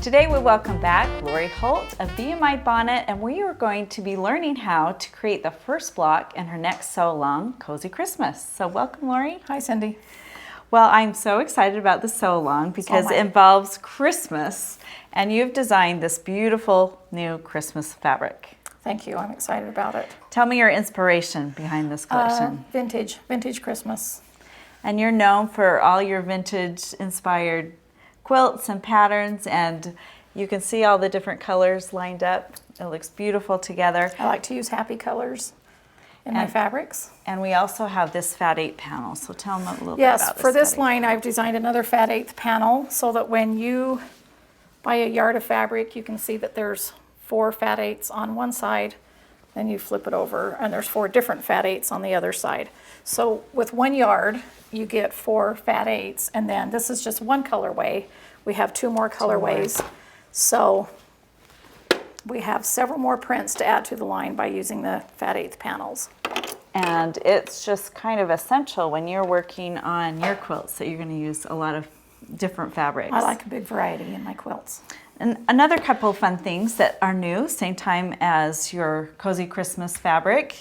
Today we welcome back Lori Holt of BMI Bonnet, and we are going to be learning how to create the first block in her next sew along, Cozy Christmas. So welcome, Lori. Hi, Cindy. Well, I'm so excited about the sew along because it involves Christmas, and you've designed this beautiful new Christmas fabric. Thank you. I'm excited about it. Tell me your inspiration behind this collection. Vintage Christmas. And you're known for all your vintage inspired quilts and patterns, and you can see all the different colors lined up. It looks beautiful together. I like to use happy colors in my fabrics. And we also have this fat 8 panel, so tell them a little bit Yes, about this. for this line I've designed another fat 8 panel so that when you buy a yard of fabric, you can see that there's 4 fat 8s on one side, then you flip it over and there's 4 different fat 8s on the other side. So with 1 yard, you get 4 fat 8s, and then this is just one colorway. We have 2 more colorways. So we have several more prints to add to the line by using the fat 8 panels. And it's just kind of essential when you're working on your quilts that you're going to use a lot of different fabrics. I like a big variety in my quilts. And another couple of fun things that are new, same time as your Cozy Christmas fabric,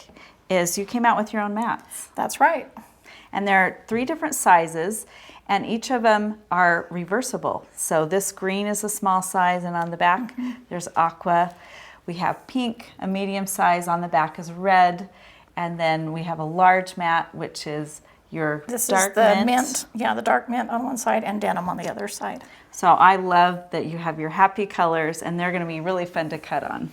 is you came out with your own mats. That's right. And there are 3 different sizes, and each of them are reversible. So this green is a small size, and on the back there's aqua. We have pink, a medium size, on the back is red, and then we have a large mat, which is your dark mint. Yeah, the dark mint on one side and denim on the other side. So I love that you have your happy colors, and they're going to be really fun to cut on.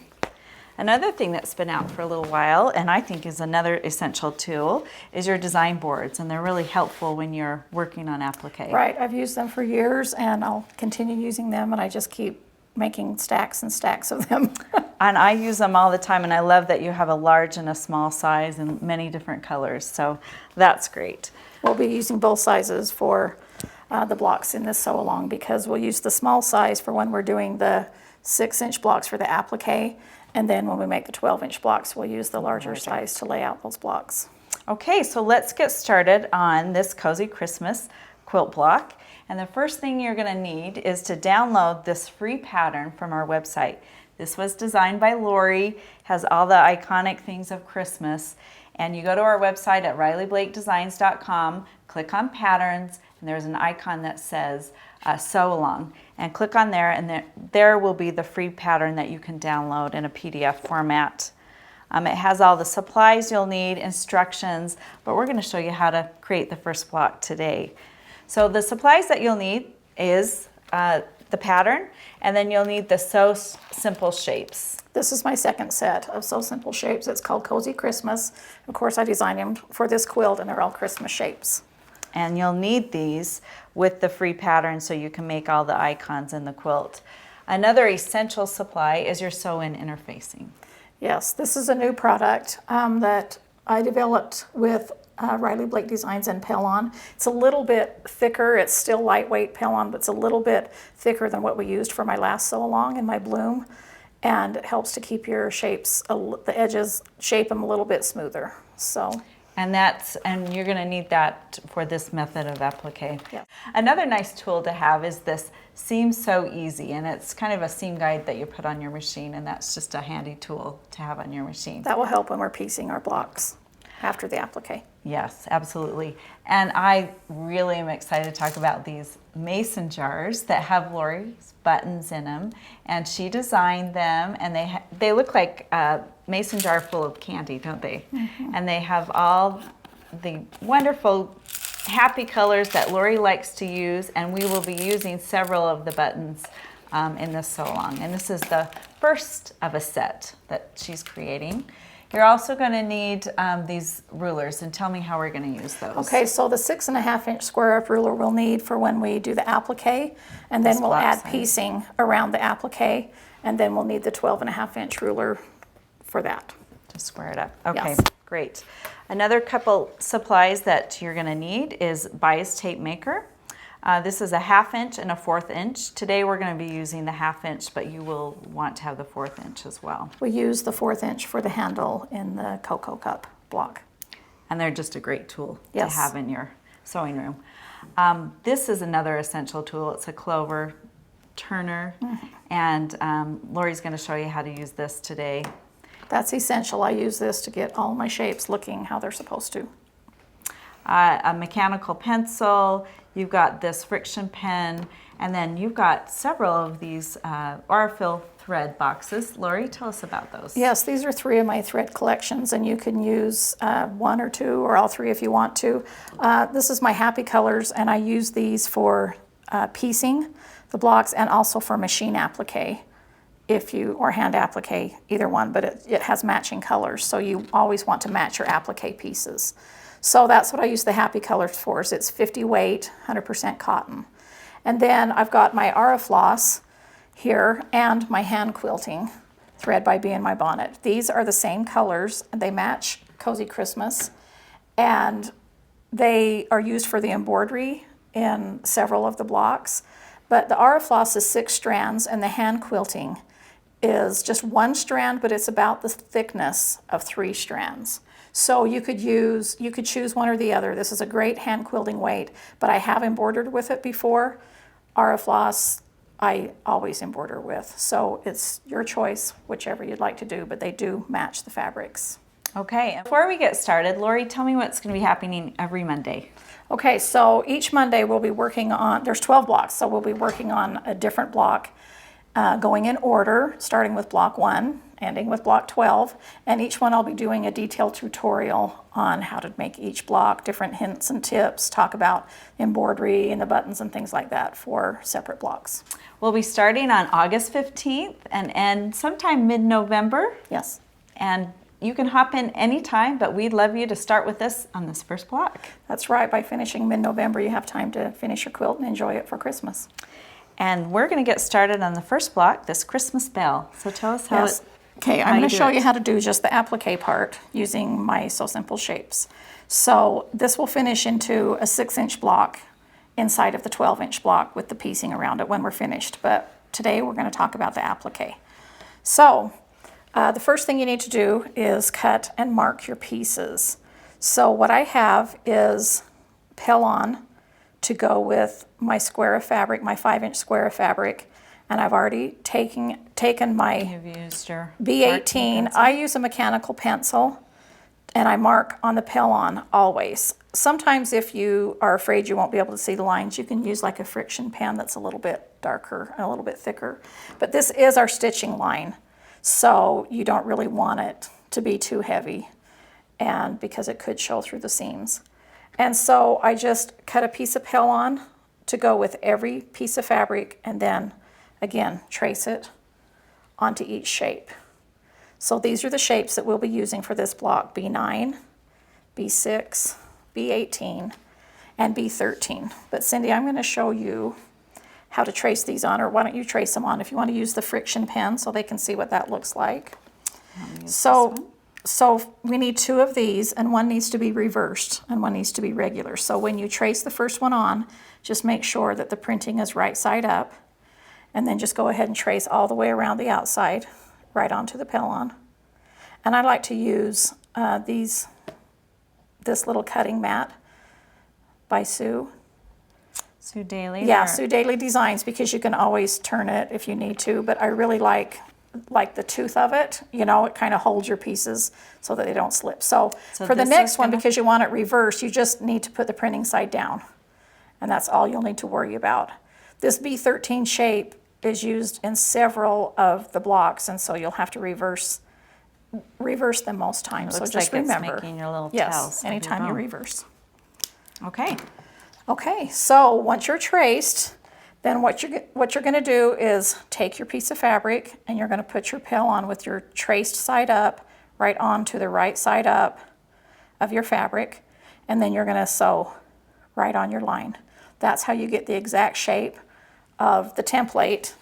Another thing that's been out for a little while, and I think is another essential tool, is your design boards, and they're really helpful when you're working on applique. Right, I've used them for years, and I'll continue using them, and I just keep making stacks and stacks of them. And I use them all the time, and I love that you have a large and a small size and many different colors, so that's great. We'll be using both sizes for the blocks in this sew along, because we'll use the small size for when we're doing the 6-inch blocks for the applique, and then when we make the 12-inch blocks, we'll use the larger size to lay out those blocks. Okay, so let's get started on this Cozy Christmas quilt block. And the first thing you're going to need is to download this free pattern from our website. This was designed by Lori, has all the iconic things of Christmas. And you go to our website at RileyBlakeDesigns.com, click on patterns, and there's an icon that says sew along. And click on there, and there will be the free pattern that you can download in a PDF format. It has all the supplies you'll need, instructions, but we're going to show you how to create the first block today. So the supplies that you'll need is the pattern, and then you'll need the Sew Simple shapes. This is my second set of Sew Simple shapes. It's called Cozy Christmas. Of course, I designed them for this quilt, and they're all Christmas shapes. And you'll need these with the free pattern so you can make all the icons in the quilt. Another essential supply is your sew-in interfacing. Yes, this is a new product that I developed with Riley Blake Designs and Pellon. It's a little bit thicker. It's still lightweight Pellon, but it's a little bit thicker than what we used for my last sew along in my bloom, and it helps to keep your shapes, the edges, shape them a little bit smoother. And you're going to need that for this method of applique. Yeah. Another nice tool to have is this Seam Sew Easy, and it's kind of a seam guide that you put on your machine, and that's just a handy tool to have on your machine. That will help when we're piecing our blocks after the applique. Yes, absolutely. And I really am excited to talk about these mason jars that have Lori's buttons in them, and she designed them, and they look like a mason jar full of candy, don't they? And they have all the wonderful happy colors that Lori likes to use, and we will be using several of the buttons in this sew along. And this is the first of a set that she's creating. You're also going to need these rulers, and tell me how we're going to use those. Okay, so the 6.5-inch square up ruler we'll need for when we do the applique, and then we'll add piecing around the applique, and then we'll need the 12.5-inch ruler for that. To square it up. Okay, Yes. Great. Another couple supplies that you're going to need is bias tape maker. This is a 1/2 inch and a 1/4 inch. Today we're going to be using the 1/2 inch, but you will want to have the 1/4 inch as well. We use the 1/4 inch for the handle in the Cocoa Cup block. And they're just a great tool Yes. to have in your sewing room. This is another essential tool. It's a Clover Turner, and Lori's going to show you how to use this today. That's essential. I use this to get all my shapes looking how they're supposed to. A mechanical pencil, you've got this friction pen, and then you've got several of these Aurifil thread boxes. Lori, tell us about those. Yes, these are 3 of my thread collections, and you can use 1 or 2 or all 3 if you want to. This is my Happy Colors, and I use these for piecing the blocks and also for machine applique, or hand applique, either one, but it has matching colors, so you always want to match your applique pieces. So that's what I use the Happy Colors for. It's 50 weight, 100% cotton. And then I've got my Aurifloss here and my hand quilting thread by Bee in My Bonnet. These are the same colors, and they match Cozy Christmas, and they are used for the embroidery in several of the blocks. But the Aurifloss is 6 strands, and the hand quilting is just 1 strand, but it's about the thickness of 3 strands. So you could choose one or the other. This is a great hand quilting weight, but I have embroidered with it before. Aurifloss, I always embroider with. So it's your choice, whichever you'd like to do, but they do match the fabrics. Okay, before we get started, Lori, tell me what's going to be happening every Monday. Okay, so each Monday we'll be working on, there's 12 blocks, so we'll be working on a different block, going in order, starting with block 1, ending with block 12, and each one I'll be doing a detailed tutorial on how to make each block, different hints and tips, talk about embroidery and the buttons and things like that for separate blocks. We'll be starting on August 15th and end sometime mid-November. Yes. And you can hop in anytime, but we'd love you to start with us on this first block. That's right. By finishing mid-November, you have time to finish your quilt and enjoy it for Christmas. And we're going to get started on the first block, this Christmas bell. So tell us how Okay, I'm going to show you how to do just the applique part using my So Simple shapes. So this will finish into a 6-inch block inside of the 12-inch block with the piecing around it when we're finished. But today we're going to talk about the applique. So the first thing you need to do is cut and mark your pieces. So what I have is Pellon to go with my square of fabric, my 5-inch square of fabric. And I've already taken my you've used your B18. I use a mechanical pencil, and I mark on the Pellon always. Sometimes if you are afraid you won't be able to see the lines, you can use like a friction pen that's a little bit darker and a little bit thicker. But this is our stitching line, so you don't really want it to be too heavy, and because it could show through the seams. And so I just cut a piece of Pellon to go with every piece of fabric, and then again, trace it onto each shape. So these are the shapes that we'll be using for this block: B9, B6, B18, and B13. But Cindy, I'm going to show you how to trace these on, or why don't you trace them on if you want to use the friction pen so they can see what that looks like. So we need 2 of these, and one needs to be reversed and one needs to be regular. So when you trace the first one on, just make sure that the printing is right side up. And then just go ahead and trace all the way around the outside, right onto the Pellon. And I like to use this little cutting mat by Sue. Sue Daly? Yeah, Sue Daly Designs, because you can always turn it if you need to, but I really like the tooth of it. You know, it kind of holds your pieces so that they don't slip. So for the next one, because you want it reversed, you just need to put the printing side down. And that's all you'll need to worry about. This B13 shape is used in several of the blocks, and so you'll have to reverse them most times. So just like remember, it's making your little yes, tails anytime you reverse. Okay. Okay, so once you're traced, then what you're going to do is take your piece of fabric and you're going to put your Pellon with your traced side up right onto the right side up of your fabric, and then you're going to sew right on your line. That's how you get the exact shape of the template,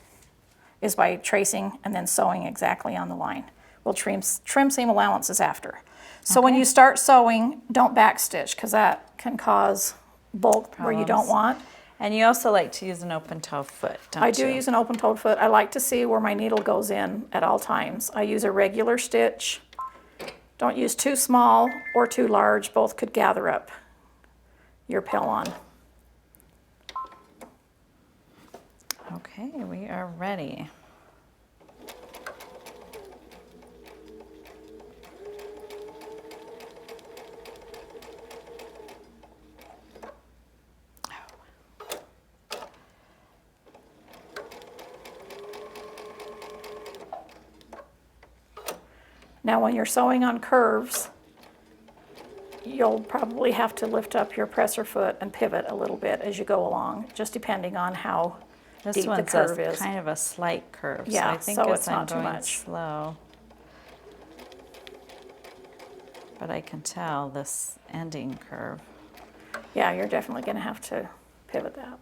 is by tracing and then sewing exactly on the line. We'll trim seam allowances after. So when you start sewing, don't backstitch, because that can cause bulk where you don't want. And you also like to use an open-toe foot, don't you? I do use an open-toed foot. I like to see where my needle goes in at all times. I use a regular stitch. Don't use too small or too large. Both could gather up your Pellon. Okay, we are ready. Now when you're sewing on curves, you'll probably have to lift up your presser foot and pivot a little bit as you go along, just depending on how This deep the one's curve is. kind of a slight curve, so Yeah, I think so as it's I'm not too going much. slow. But I can tell this ending curve. Yeah, you're definitely going to have to pivot that.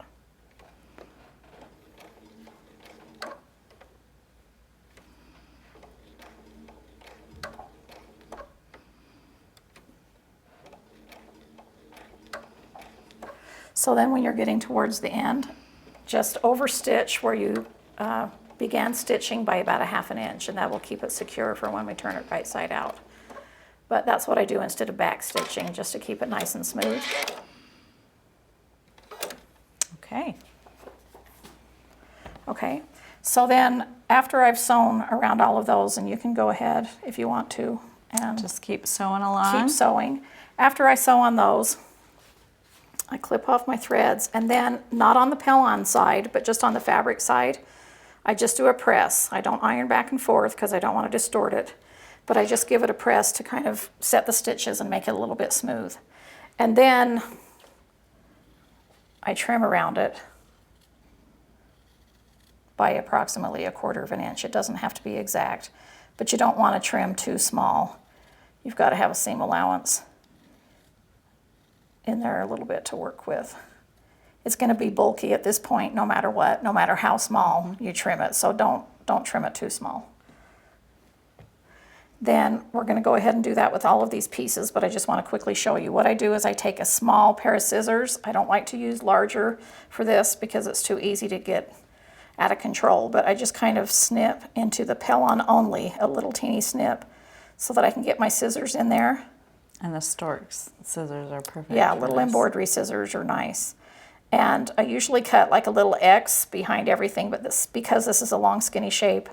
So then when you're getting towards the end, just overstitch where you began stitching by about 1/2 inch, and that will keep it secure for when we turn it right side out. But that's what I do instead of back stitching, just to keep it nice and smooth. Okay. Okay, so then after I've sewn around all of those, and you can go ahead if you want to and Just keep sewing along. keep sewing. After I sew on those, I clip off my threads, and then not on the pell-on side, but just on the fabric side, I just do a press. I don't iron back and forth because I don't want to distort it, but I just give it a press to kind of set the stitches and make it a little bit smooth. And then I trim around it by approximately 1/4 inch. It doesn't have to be exact, but you don't want to trim too small. You've got to have a seam allowance in there a little bit to work with. It's going to be bulky at this point no matter what, no matter how small you trim it, so don't trim it too small. Then we're going to go ahead and do that with all of these pieces, but I just want to quickly show you. What I do is I take a small pair of scissors. I don't like to use larger for this because it's too easy to get out of control, but I just kind of snip into the pell-on only, a little teeny snip, so that I can get my scissors in there. And the Stork's scissors are perfect. Yeah, for little this. embroidery scissors are nice. And I usually cut like a little X behind everything, but because this is a long skinny shape,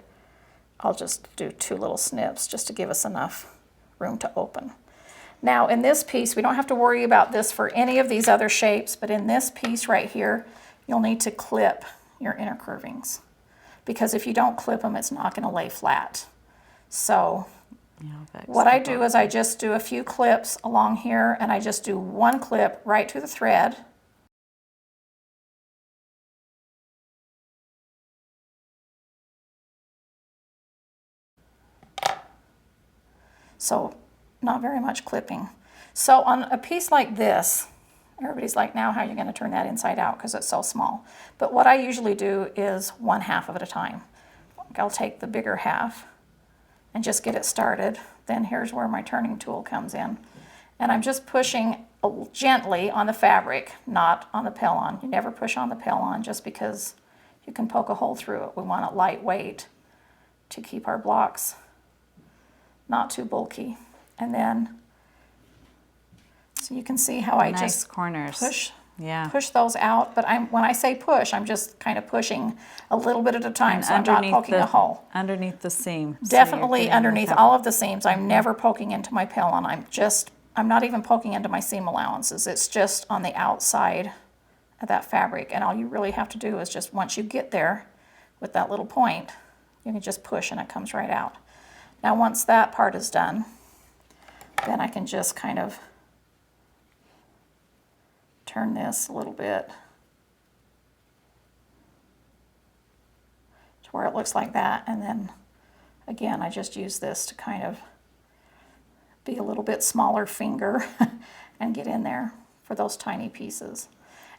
I'll just do 2 little snips just to give us enough room to open. Now in this piece, we don't have to worry about this for any of these other shapes, but in this piece right here, you'll need to clip your inner curvings, because if you don't clip them, it's not going to lay flat. So what I do is I just do a few clips along here, and I just do 1 clip right to the thread. So not very much clipping. So on a piece like this, everybody's like, now how are you going to turn that inside out because it's so small? But what I usually do is 1/2 of it at a time. I'll take the bigger half and just get it started. Then here's where my turning tool comes in. And I'm just pushing gently on the fabric, not on the pell-on. You never push on the pell-on just because you can poke a hole through it. We want it lightweight to keep our blocks not too bulky. And then, so you can see how I nice just corners. push those out. But when I say push, I'm just kind of pushing a little bit at a time, so I'm not poking a hole. Underneath the seam. Definitely underneath all of the seams. I'm never poking into my pell-on. I'm not even poking into my seam allowances. It's just on the outside of that fabric. And all you really have to do is just, once you get there with that little point, you can just push and it comes right out. Now once that part is done, then I can just kind of turn this a little bit to where it looks like that, and then again I just use this to kind of be a little bit smaller finger and get in there for those tiny pieces.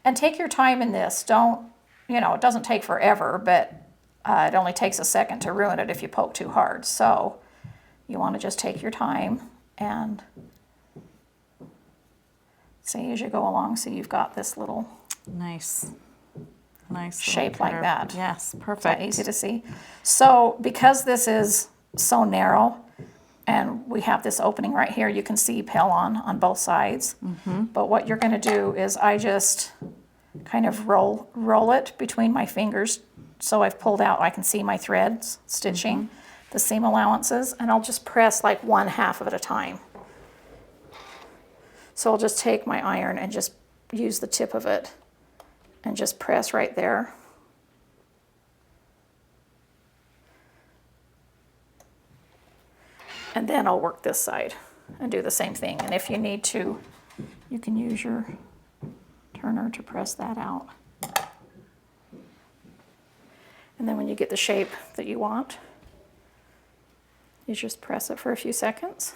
And take your time in this. Don't, it doesn't take forever, but it only takes a second to ruin it if you poke too hard. So you want to just take your time and see as you go along, so you've got this little nice shape like that. Yes, perfect. Is that easy to see? So because this is so narrow and we have this opening right here, you can see pell-on both sides. But what you're going to do is I just kind of roll it between my fingers so I've pulled out, I can see my threads stitching, the seam allowances, and I'll just press like 1/2 of it at a time. So I'll just take my iron and just use the tip of it and just press right there. And then I'll work this side and do the same thing. And if you need to, you can use your turner to press that out. And then when you get the shape that you want, you just press it for a few seconds.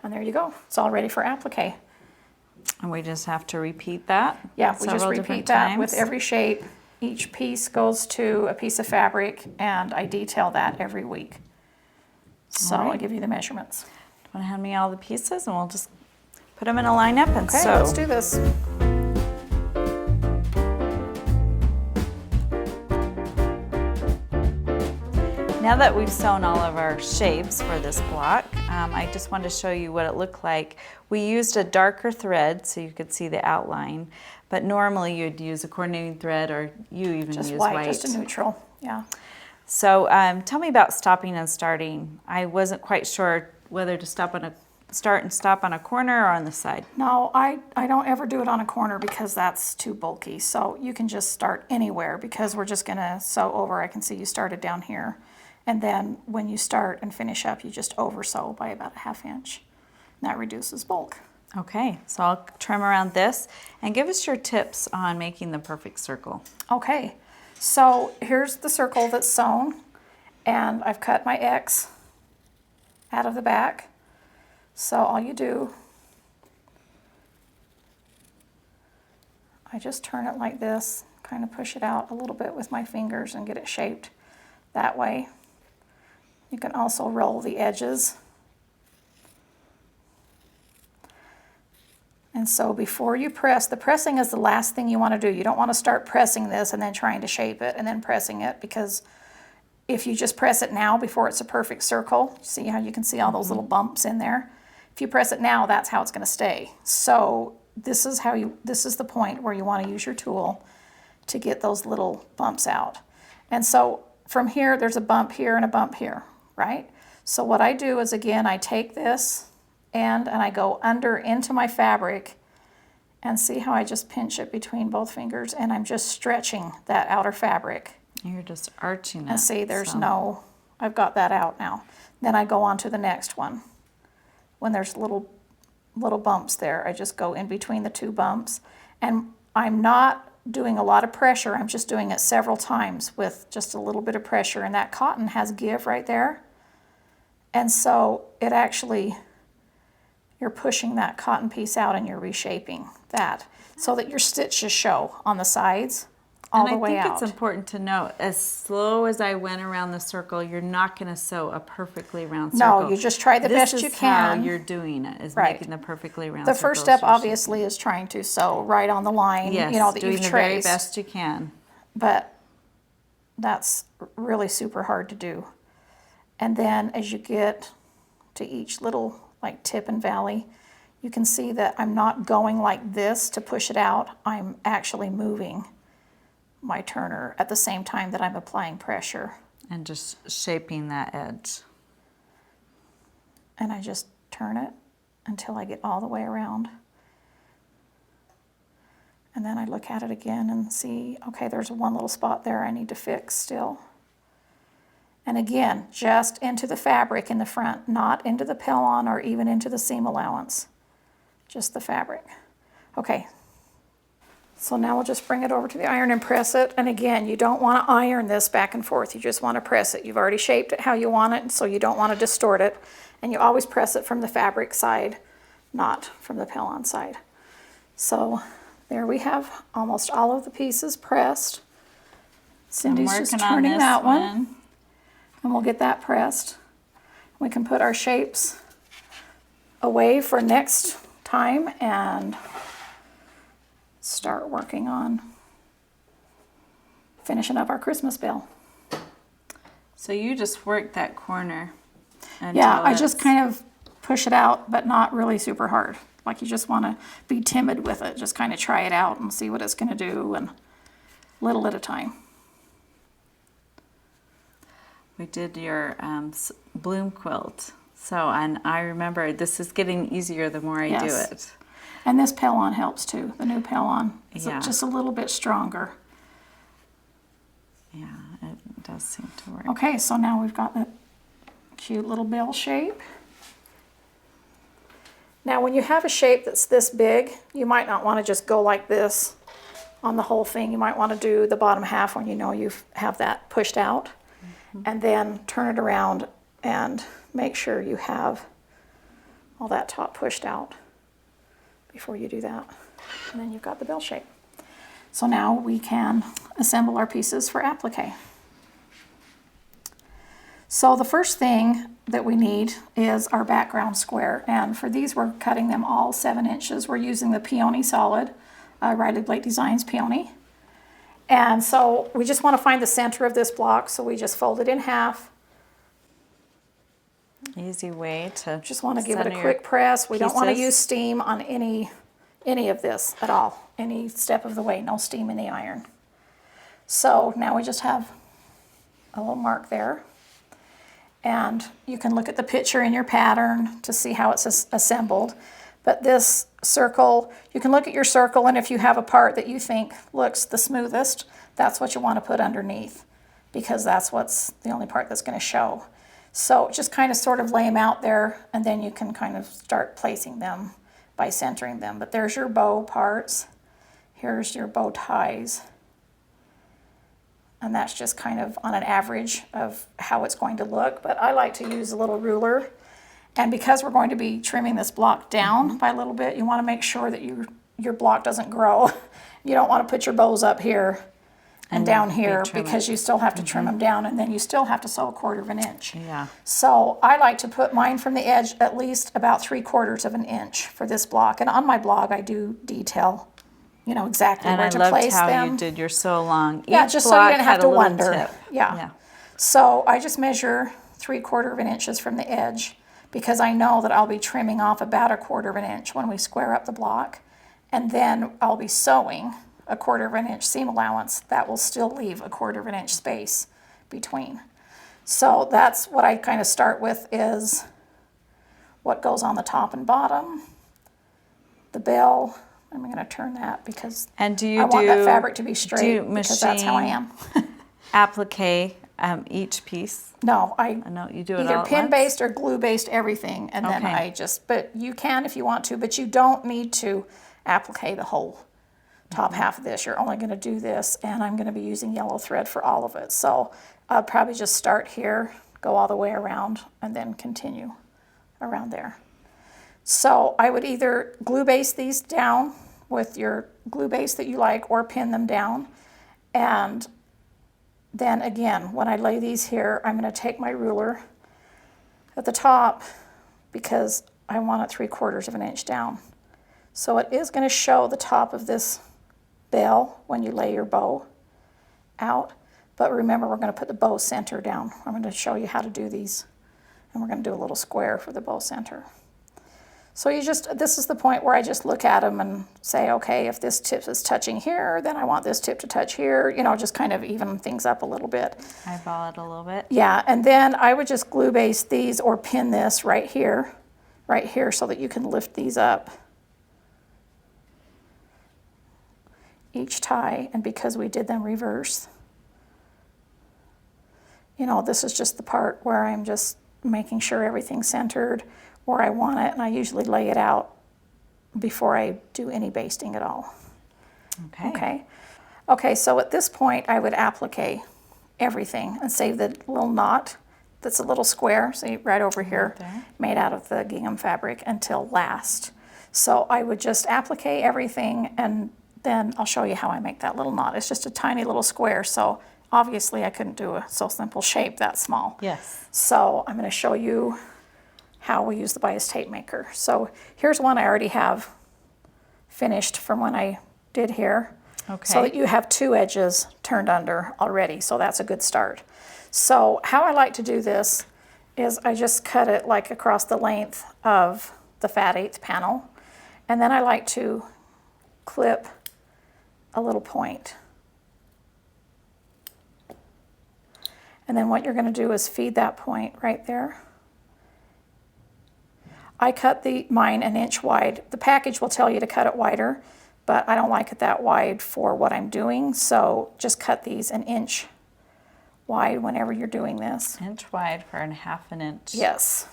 And there you go. It's all ready for applique. And we just have to repeat that? Yeah, we just several repeat different that times? with every shape. Each piece goes to a piece of fabric, and I detail that every week. So All right. I'll give you the measurements. Want to hand me all the pieces and we'll just put them in a lineup and Okay, sew. let's do this. Now that we've sewn all of our shapes for this block, I just wanted to show you what it looked like. We used a darker thread so you could see the outline, but normally you'd use a coordinating thread, or you even Just use white, white. just a neutral, yeah. So tell me about stopping and starting. I wasn't quite sure whether to start and stop on a corner or on the side. No, I don't ever do it on a corner because that's too bulky. So you can just start anywhere because we're just gonna sew over. I can see you started down here. And then when you start and finish up, you just over sew by about a 1/2 inch. And that reduces bulk. Okay, so I'll trim around this and give us your tips on making the perfect circle. Okay, so here's the circle that's sewn, and I've cut my X out of the back. So all you do, I just turn it like this, kind of push it out a little bit with my fingers and get it shaped that way. You can also roll the edges. And so before you press, the pressing is the last thing you want to do. You don't want to start pressing this and then trying to shape it and then pressing it, because if you just press it now before it's a perfect circle, see how you can see all those little bumps in there? If you press it now, that's how it's going to stay. So this is the point where you want to use your tool to get those little bumps out. And so from here, there's a bump here and a bump here, right? So what I do is, again, I take this and I go under into my fabric, and see how I just pinch it between both fingers, and I'm just stretching that outer fabric. You're just arching it. And see, there's so. I've got that out now. Then I go on to the next one. When there's little bumps there, I just go in between the two bumps, and I'm not doing a lot of pressure. I'm just doing it several times with just a little bit of pressure, and that cotton has give right there. And so it actually, you're pushing that cotton piece out and you're reshaping that so that your stitches show on the sides all the way out. And I think it's important to note, as slow as I went around the circle, you're not going to sew a perfectly round circle. No, you just try the best you This is can. how you're doing it, is Right. making the perfectly round The circle. first step, obviously, is trying to sew right on the line, Yes, that doing you've the very traced. best you can. But that's really super hard to do. And then as you get to each little tip and valley, you can see that I'm not going like this to push it out. I'm actually moving my turner at the same time that I'm applying pressure. And just shaping that edge. And I just turn it until I get all the way around. And then I look at it again and see, okay, there's one little spot there I need to fix still. And again, just into the fabric in the front, not into the pellon or even into the seam allowance, just the fabric. Okay, so now we'll just bring it over to the iron and press it. And again, you don't want to iron this back and forth, you just want to press it. You've already shaped it how you want it, so you don't want to distort it. And you always press it from the fabric side, not from the pellon side. So there we have almost all of the pieces pressed. Cindy's just turning that one. And we'll get that pressed. We can put our shapes away for next time and start working on finishing up our Christmas bell. So you just work that corner. Yeah, I just kind of push it out, but not really super hard. Like, you just want to be timid with it. Just kind of try it out and see what it's going to do, and little at a time. we did your bloom quilt. So, and I remember this is getting easier the more I do Yes. it. And this pell-on helps too. The new pell-on is Yeah. just a little bit stronger. Yeah, it does seem to work. Okay, so now we've got that cute little bell shape. Now when you have a shape that's this big, you might not want to just go like this on the whole thing. You might want to do the bottom half when you know you have that pushed out, and then turn it around and make sure you have all that top pushed out before you do that. And then you've got the bell shape. So now we can assemble our pieces for applique. So the first thing that we need is our background square, and for these we're cutting them all 7 inches. We're using the Peony Solid, Riley Blake Designs Peony. And so we just want to find the center of this block, so we just fold it in half. Easy way to Just want to give it a center quick your press. We don't want to pieces. use steam on any of this at all, any step of the way, no steam in the iron. So now we just have a little mark there. And you can look at the picture in your pattern to see how it's assembled. But this circle, you can look at your circle, and if you have a part that you think looks the smoothest, that's what you want to put underneath, because that's what's the only part that's going to show. So just kind of sort of lay them out there, and then you can kind of start placing them by centering them. But there's your bow parts. Here's your bow ties. And that's just kind of on an average of how it's going to look. But I like to use a little ruler. And because we're going to be trimming this block down by a little bit, you want to make sure that your block doesn't grow. You don't want to put your bows up here and down here, because you still have to trim them down, and then you still have to sew 1/4 inch. Yeah. So I like to put mine from the edge at least about 3/4 inch for this block. And on my blog I do detail, you know, exactly And where I to loved place how them. you did your so long. Yeah, Each just so you block didn't had have a to little wonder. tip. Yeah. So I just measure 3/4 inches from the edge, because I know that I'll be trimming off about 1/4 inch when we square up the block, and then I'll be sewing 1/4 inch seam allowance. That will still leave 1/4 inch space between. So that's what I kind of start with, is what goes on the top and bottom, the bell. I'm going to turn that because And do you I want that fabric to be straight, do because that's how I am. applique each piece? No, I No, you do it either all at pin once? based or glue based everything, and then Okay. I just, but you can if you want to, but you don't need to applique the whole top half of this. You're only going to do this, and I'm going to be using yellow thread for all of it. So I'll probably just start here, go all the way around, and then continue around there. So I would either glue base these down with your glue base that you like, or pin them down. And then again, when I lay these here, I'm going to take my ruler at the top, because I want it 3/4 inch down. So it is going to show the top of this bell when you lay your bow out. But remember, we're going to put the bow center down. I'm going to show you how to do these. And we're going to do a little square for the bow center. So this is the point where I just look at them and say, okay, if this tip is touching here, then I want this tip to touch here, you know, just kind of even things up a little bit. Eyeball it a little bit. Yeah, and then I would just glue base these or pin this right here, so that you can lift these up each tie. And because we did them reverse, you know, this is just the part where I'm just making sure everything's centered where I want it, and I usually lay it out before I do any basting at all. Okay, so at this point I would applique everything and save the little knot that's a little square, see right over here, made out of the gingham fabric, until last. So I would just applique everything, and then I'll show you how I make that little knot. It's just a tiny little square, so obviously I couldn't do a so simple shape that small. Yes. So I'm going to show you how we use the bias tape maker. So here's one I already have finished from when I did here. Okay. So that you have 2 edges turned under already, so that's a good start. So how I like to do this is I just cut it like across the length of the fat 1/8 panel, and then I like to clip a little point. And then what you're going to do is feed that point right there. I cut mine an inch wide. The package will tell you to cut it wider, but I don't like it that wide for what I'm doing, so just cut these an inch wide whenever you're doing this. Inch wide for a half an inch. Yes.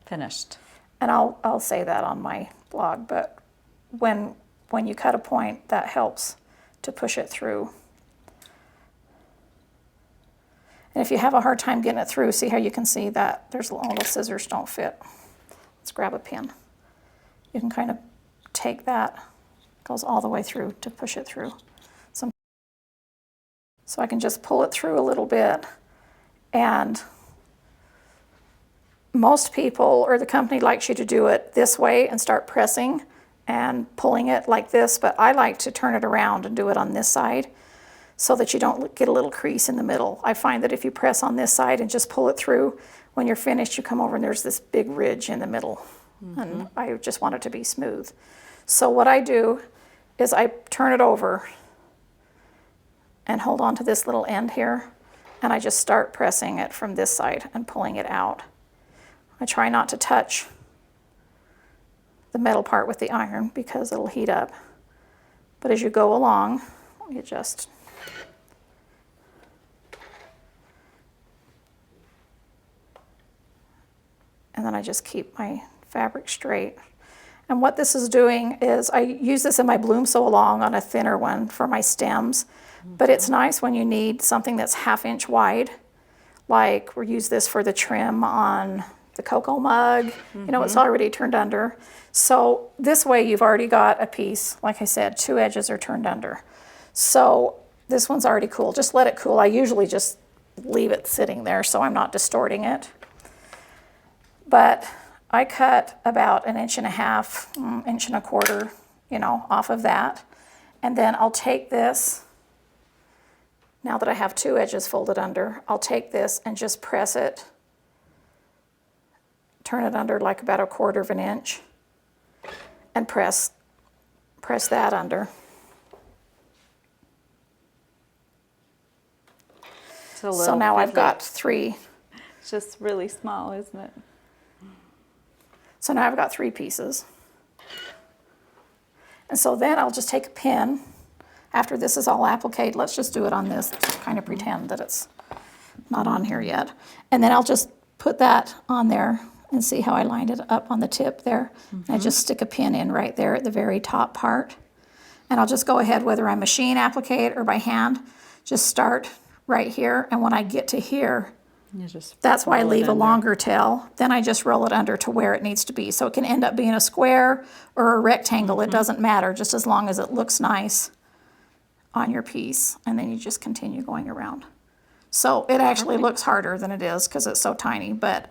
Finished. And I'll say that on my blog, but when you cut a point, that helps to push it through. And if you have a hard time getting it through, see how you can see that there's all the scissors don't fit. Let's grab a pin. You can kind of take that, goes all the way through to push it through. So I can just pull it through a little bit, and most people or the company likes you to do it this way and start pressing and pulling it like this, but I like to turn it around and do it on this side so that you don't get a little crease in the middle. I find that if you press on this side and just pull it through, when you're finished, you come over and there's this big ridge in the middle. And I just want it to be smooth. So what I do is I turn it over and hold on to this little end here, and I just start pressing it from this side and pulling it out. I try not to touch the metal part with the iron because it'll heat up. But as you go along, you just and then I just keep my fabric straight. And what this is doing is I use this in my Bloom Sew Along on a thinner one for my stems, but it's nice when you need something that's 1/2 inch wide, like we use this for the trim on the cocoa mug. You know, it's already turned under. So this way you've already got a piece, like I said, 2 edges are turned under. So this one's already cool. Just let it cool. I usually just leave it sitting there so I'm not distorting it. But I cut about 1.5 inches, 1.25 inches, you know, off of that. And then I'll take this, now that I have 2 edges folded under, I'll take this and just press it, turn it under like about 1/4 inch, and press that under. So now I've got 3. It's just really small, isn't it? So now I've got 3 pieces. And so then I'll just take a pin. After this is all appliqued, let's just do it on this, just kind of pretend that it's not on here yet. And then I'll just put that on there and see how I lined it up on the tip there. And I just stick a pin in right there at the very top part. And I'll just go ahead, whether I machine applique it or by hand, just start right here. And when I get to here, that's why I leave a longer tail. Then I just roll it under to where it needs to be. So it can end up being a square or a rectangle. It doesn't matter, just as long as it looks nice on your piece. And then you just continue going around. So it actually looks harder than it is because it's so tiny. But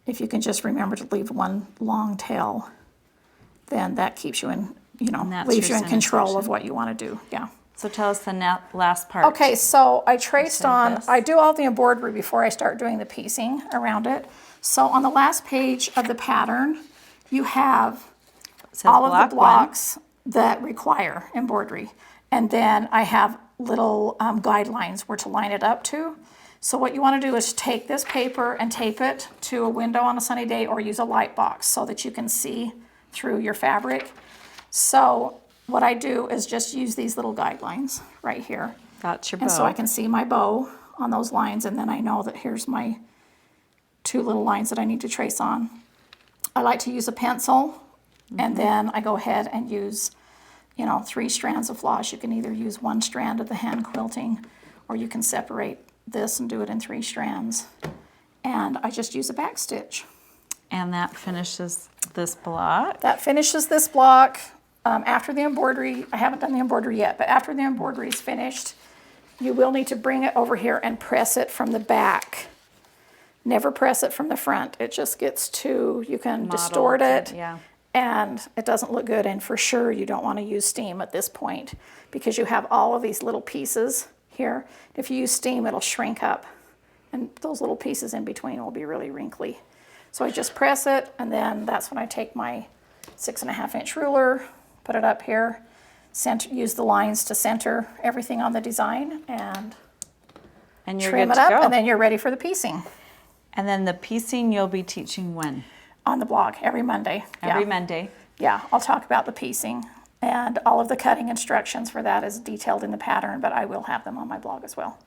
if you can just remember to leave one long tail, then that keeps you in, you know, leaves you in control of what you want to do. Yeah. So tell us the last part. Okay, so I traced on, I do all the embroidery before I start doing the piecing around it. So on the last page of the pattern, you have all of the blocks that require embroidery. And then I have little guidelines where to line it up to. So what you want to do is take this paper and tape it to a window on a sunny day, or use a light box so that you can see through your fabric. So what I do is just use these little guidelines right here. That's your bow. And so I can see my bow on those lines, and then I know that here's my 2 little lines that I need to trace on. I like to use a pencil, and then I go ahead and use, you know, 3 strands of floss. You can either use 1 strand of the hand quilting, or you can separate this and do it in 3 strands. And I just use a back stitch. And that finishes this block? That finishes this block. After the embroidery, I haven't done the embroidery yet, but after the embroidery is finished, you will need to bring it over here and press it from the back. Never press it from the front. It just gets too, you can distort it, and it doesn't look good. And for sure, you don't want to use steam at this point because you have all of these little pieces here. If you use steam, it'll shrink up, and those little pieces in between will be really wrinkly. So I just press it, and then that's when I take my 6.5 inch ruler, put it up here, use the lines to center everything on the design, and And you're trim good it to up, go. and then you're ready for the piecing And then the piecing you'll be teaching when? on the blog every Monday. Every Yeah. Monday. Yeah, I'll talk about the piecing, and all of the cutting instructions for that is detailed in the pattern, but I will have them on my blog as well.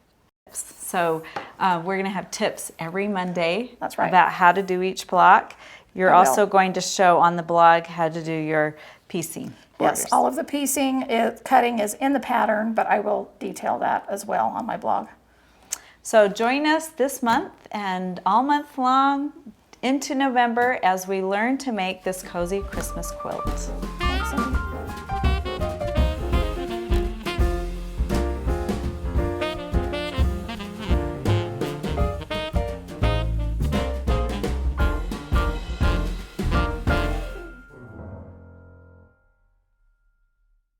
So we're going to have tips every Monday. That's right. About how to do each block. You're I will. also going to show on the blog how to do your piecing borders. Yes, all of the piecing, cutting is in the pattern, but I will detail that as well on my blog. So join us this month and all month long into November as we learn to make this cozy Christmas quilt.